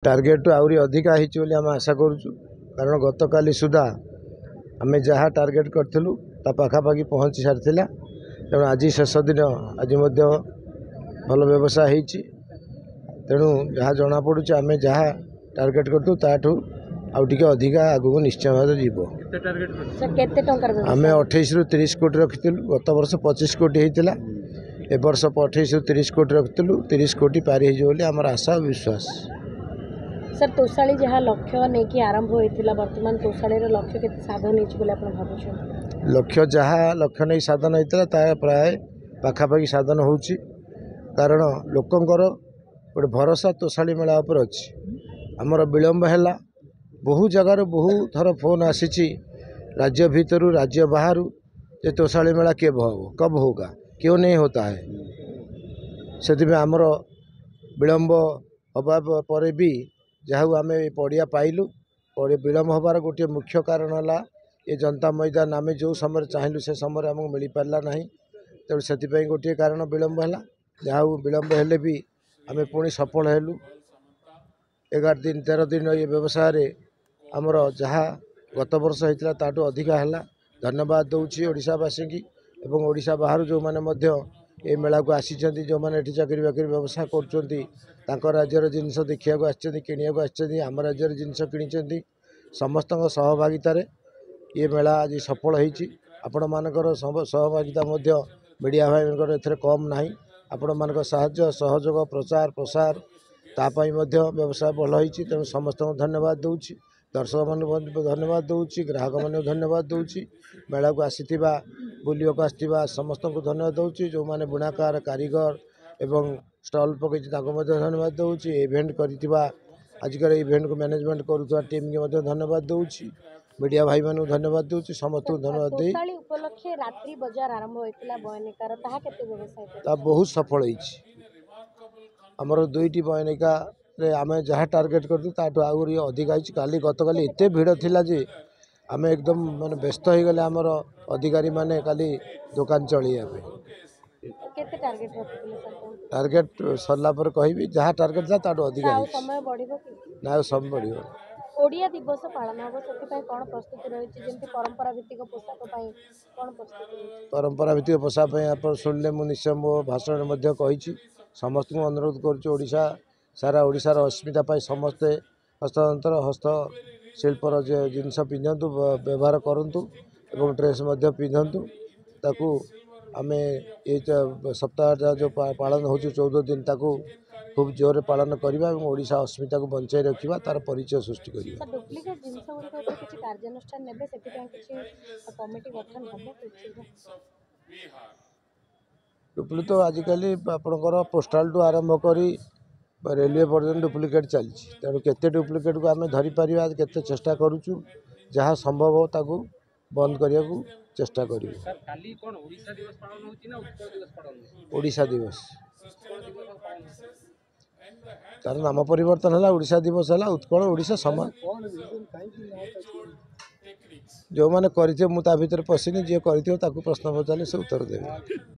Target आहरी अधिका होती आम आशा करुँ कारण गत काली सुधा आम जहाँ टार्गेट करूँ पाखापाखि पहुँची सारी तेणु आज शेष दिन आज भल व्यवसाय होती तेणु जहाँ जना पड़ू आम जहाँ टार्गेट करूँ ताठू आउटे अधिका आगू निश्चय भाव जीव आम 28 ରୁ 30 कोटी रखी गत वर्ष 25 कोटी होता ए वर्ष 28 ରୁ 30 कोटी रखी 30 कोटी पारी हो आम आशा और विश्वास। सर तोषाली जहाँ लक्ष्य नहीं कि आरंभ होता बर्तमान तोषाली लक्ष्य के साधन हो लक्ष्य जहाँ लक्ष्य नहीं साधन होता प्राय पाखापाखि साधन हो कारण लोकंर गोटे भरोसा तोषाली मेला पर अच्छी आमर विलम्ब है बहु जगार बहु थर फोन आसी राज्य भीतर राज्य बाहर ये तोषाली मेला कब होगा क्यों नहीं होता है से आमर विलम्ब हवा पर भी जहाँ आम पड़िया पाइलु विलम्ब हबार गोटे मुख्य कारण है ये जनता मैदान आम जो समय चाहलु से समय आमको मिल पारा ना तेणु से गोटे कारण विलम्ब है जहाँ विलम्ब हेले भी आम पुणी सफल हेलु 11 दिन 13 दिन ये व्यवसाय आमर जहाँ गत वर्ष होता ताठू अधिका है धन्यवाद दूसरी ओडिशावासी की एवं ओडिशा बाहर जो मैंने ये मेला को आसी जो मैंने चाकरी बाकरी व्यवसाय कर राज्यर जिनस देखा किणा आम राज्यर जिनस कि समस्त सहभागितार ये मेला आज सफल होती आपण मानकर सहभागिता मीडिया भाई ए कम ना आपण मान साहाय्य सहयोग प्रचार प्रसार तापाई व्यवसाय भल होती तेणु समस्त धन्यवाद दूसरी दर्शक मान धन्यवाद दूसरी ग्राहक मान धन्यवाद दूसरी मेला को आसीथिबा बुलिया को आसथिबा समस्त को धन्यवाद दूसरी जो माने बुणाकार कारीगर एवं स्टल पकई धन्यवाद दूसरी इवेंट करिथिबा आजिकार इवेंट को मैनेजमेंट करुवा टीम के धन्यवाद दूसरी मीडिया भाई मान धन्यवाद दूसरी समस्त को धन्यवाद दे उपलक्षे रात्रि बाजार आरंभ होइतिला बयनिकार ताहा केते व्यवसाय ता बहुत सफल होइछि हमर दुईटी बयनिका आम जहाँ टार्गेट करूँ ताठू आगुरी अधिका काली गत काली एत भिड़ थिला जे आम एकदम माने व्यस्त हो गले आमर अधिकारी माने काली दुकान चलिया टार्गेट सरला पर कहबी जहाँ टार्गेट था ताठू अधिका समय बढ़िबो कि ना समय बढ़िबो ओडिया दिवस पालन हम से कौन प्रस्तुति रही जमी परंपरा भित्तिक पोशाक कौन प्रस्तुति परंपरा भित्तिक पोशाक आप शुणिले मुझे निश्चय मो भाषण में समस्त को अनुरोध करुशा सारा ओडिशार अस्मिता पाई समस्ते हस्ततंत्र हस्तशिल्पर जिनस पिंधतु व्यवहार करूँ एवं ड्रेस पिंधतु ताकू आम ये सप्ताह जो पालन हो 14 दिन ताकू खूब जोर पालन करवा ओडिशा अस्मिता को बंचाई रखा तार परिचय सृष्टि डुप्लिकेट तो आजिकल आपंकर पोस्टाल टू आरंभ कर रेलवे पर्यटन डुप्लिकेट चली तेणु केते डुप्लिकेट को आम धरीपर केते चेष्टा करुचु जहाँ संभव हो ताकू बंद करने को चेष्टा करूँ। ओडिशा दिवस तार नाम परिवर्तन है ओडिशा दिवस है उत्कल ओडिशा समान जो मैंने करते मुझे भितर पशिनी जी कर प्रश्न पचारे से उत्तर देवे।